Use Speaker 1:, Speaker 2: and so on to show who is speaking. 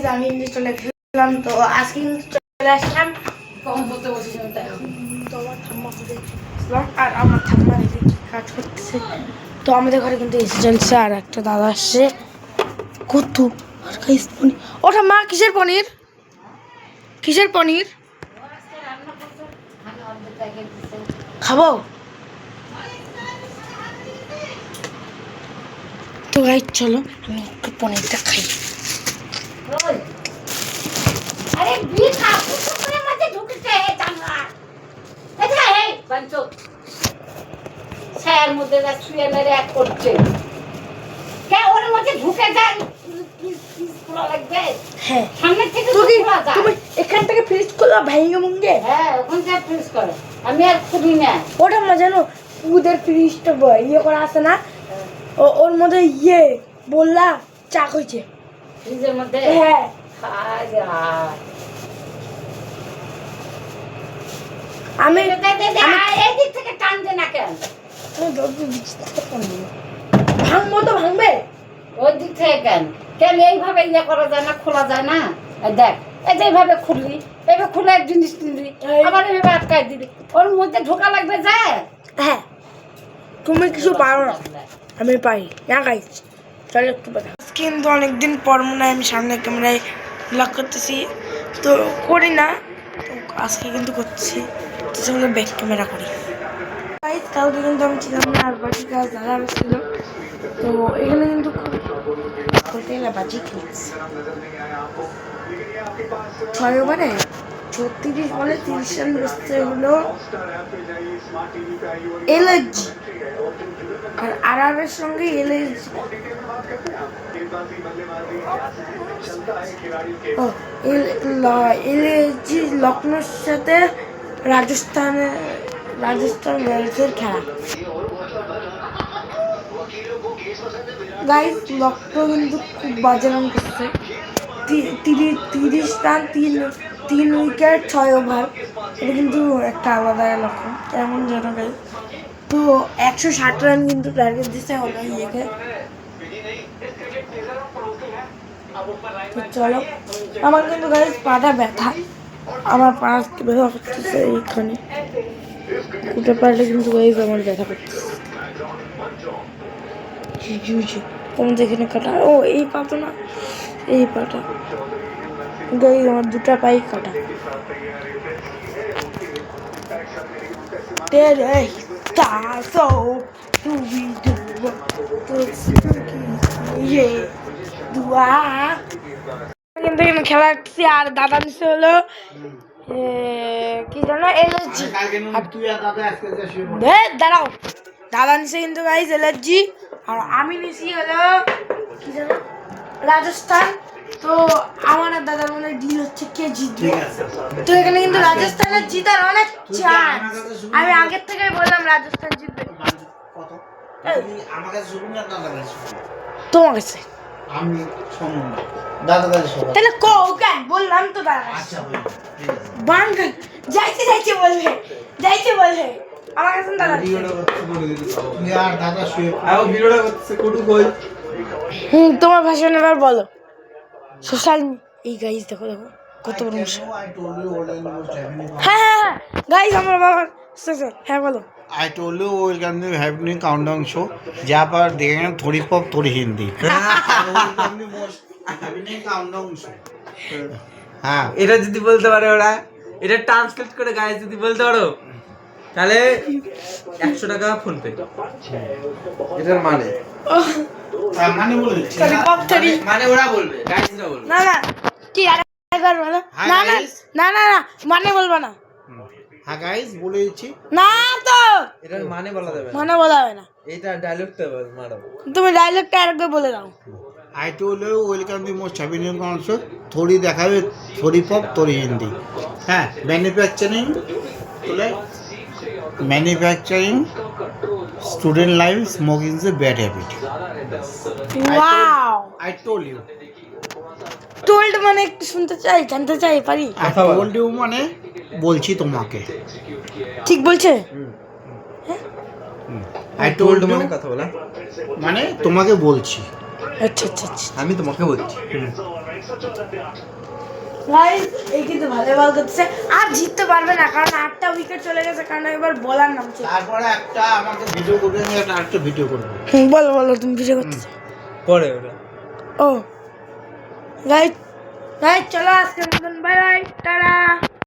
Speaker 1: Guys আমি কিন্তু চলে গেলাম, তো আজকে কিন্তু চলে আসলাম কম বলতে বসেছিলাম তাই তো আমার ঠাম্মা করে আর আমার ঠাম্মা এদিকে কাজ করতেছে। তো আমাদের ঘরে কিন্তু এসে চলছে আর একটা দাদা আসছে কত আর গাইস পনির। ও ঠাম্মা কিসের পনির? কিসের পনির খাবো? তো গাইস চলো আমি একটু পনিরটা খাই।
Speaker 2: अरे भी काकू चुपरे मध्ये ढुकते हे चांगला এটা হে বাঞ্চো স্যার মধ্যে যা শুয়ে মেরে এক করছে কে ওর মধ্যে ঢুকে যায় পুরো লাগবে।
Speaker 1: হ্যাঁ
Speaker 2: সামনে থেকে
Speaker 1: তুমি
Speaker 2: পুরো যায়।
Speaker 1: তুমি এখান থেকে ফ্রিজ করলা ভাইঙ্গা মুঙ্গে।
Speaker 2: হ্যাঁ ওখান থেকে ফ্রিজ করে আমি আর খুবই না
Speaker 1: ওটা মা জানো ওদের ফ্রিজটা ইয়ে করা আছে না, ওর মধ্যে ইয়ে বললা চা হয়েছে
Speaker 2: ফ্রিজের মধ্যে।
Speaker 1: হ্যাঁ আমি
Speaker 2: এই দিক থেকে টানতে না কেন?
Speaker 1: ভাঙবো তো ভাঙবে
Speaker 2: ওই দিক থেকে কেন কেন এইভাবে ইয়ে করা যায় না, খোলা যায় না? এই দেখ এই যে এইভাবে খুললি, এইভাবে খুলে এক জিনিস নিলি আবার এইভাবে আটকাই দিলি, ওর মধ্যে ঢোকা লাগবে যায়।
Speaker 1: হ্যাঁ তুমি কিছু পারো না, আমি পারি না গাইস। চলো একটু কথা কিন্তু অনেকদিন পর মনে হয় আমি সামনে ক্যামেরায় ব্লগ করতেছি, তো করি না তো আজকে কিন্তু করছি, তো চলো ব্যাক ক্যামেরা করি। গাইস কালকে কিন্তু আমি ছিলাম না আর বাকি কাজ দাদা ছিল, তো এখানে কিন্তু হোটেল বাজি খেয়েছি 6 ওভারে 36 বলে 30 রান বসতে হলো এলএসজি আর আরআরের সঙ্গে এলএসজি এলএসজি লখনৌর সাথে রাজস্থান রয়্যালসের খেলা। গাইস লখনৌ কিন্তু খুব বাজে রান করছে, 30 রান 3 উইকেট 6 ওভার, এটা কিন্তু একটা আলাদা লক্ষণ এমন যেন গাইস। তো 160 রান কিন্তু টার্গেট দিতে হলো ইয়েকে। তো চলো আমার কিন্তু গাইস পাটা ব্যথা, আমার পা ব্যথা করতেছে এইখানে উঠে পারলে কিন্তু গাইস আমার ব্যথা করতেছে। তুমি যেখানে কাটা ও এই পাতো না, এই পাটা গাইস আমার দুটা পাই কাটা। তেরে তাসো তুমি দুয়া তো ইয়ে দুয়া কিন্তু এখানে খেলা হচ্ছে আর দাদা নিচে হলো কি জানো এলএসজি। দাঁড়াও দাদা নিচে কিন্তু গাইস এলএসজি আর আমি নিচি হলো কি জানো রাজস্থান। তো আমার আর দাদার মনে ডিল হচ্ছে কে জিতবে, তো এখানে কিন্তু রাজস্থানের জিতার অনেক চান্স। আমি আগের থেকে বললাম রাজস্থান জিতবে। তোমার কাছে তাহলে বললাম তো দাদা যাইতে বলবে আমার কাছে দাদা তোমার ভাষণ এবার বলো সোশ্যাল এই গাইস দেখো কত বড় মশা। হ্যাঁ গাইস আমার বাবা হ্যাঁ বলো।
Speaker 3: I told you welcome to happening countdown show जहाँ पर देखेंगे थोड़ी पॉप थोड़ी हिंदी। happening countdown show। हाँ
Speaker 4: এটা যদি বলতে পারে ওরা, এটা ট্রান্সলেট করে গাইস যদি বলতে পারো তাহলে 100 টাকা ফোন পে। এটার মানে
Speaker 3: মানে বলে দিচ্ছি
Speaker 4: মানে ওরা বলবে, গাইসরা বলবে
Speaker 1: না কি আরেকবার বলো। না মানে বলবো না।
Speaker 3: হ্যাঁ গাইস বলে দিচ্ছি
Speaker 1: না তো
Speaker 4: এটার মানে বলা যাবে না,
Speaker 1: মানে বলা হবে না,
Speaker 4: এটা ডায়লগটা মারো।
Speaker 1: তুমি ডায়লগটা আরেকবার বলে দাও।
Speaker 3: I told you welcome to most happening countdown show थोड़ी দেখাবে थोड़ी पॉप थोड़ी हिंदी। হ্যাঁ manufacturing student life smoking is a bad habit.
Speaker 1: Wow
Speaker 3: I told you
Speaker 1: told মানে একটু শুনতে চাই জানতে চাই পারি।
Speaker 3: I told you মানে বলছি তোমাকে,
Speaker 1: ঠিক বলছে।
Speaker 3: I told you
Speaker 4: মানে কথা বলা
Speaker 3: মানে তোমাকে বলছি,
Speaker 1: আচ্ছা
Speaker 4: আমি তোমাকে বলছি।
Speaker 1: গাইস এই কিন্তু ভালো বল করতেছে, আর জিততে পারবে না কারণ 8টা উইকেট চলে গেছে, কারণ এবার বলার নামছে।
Speaker 3: তারপরে একটা আমাকে ভিডিও করবে, আমি একটা ভিডিও করবো।
Speaker 1: বলো বলো তুমি ভিডিও করতেছো।
Speaker 4: পরে ওটা
Speaker 1: ও গাইস গাইস চলো আজকের মতন বাই বাই, টাটা।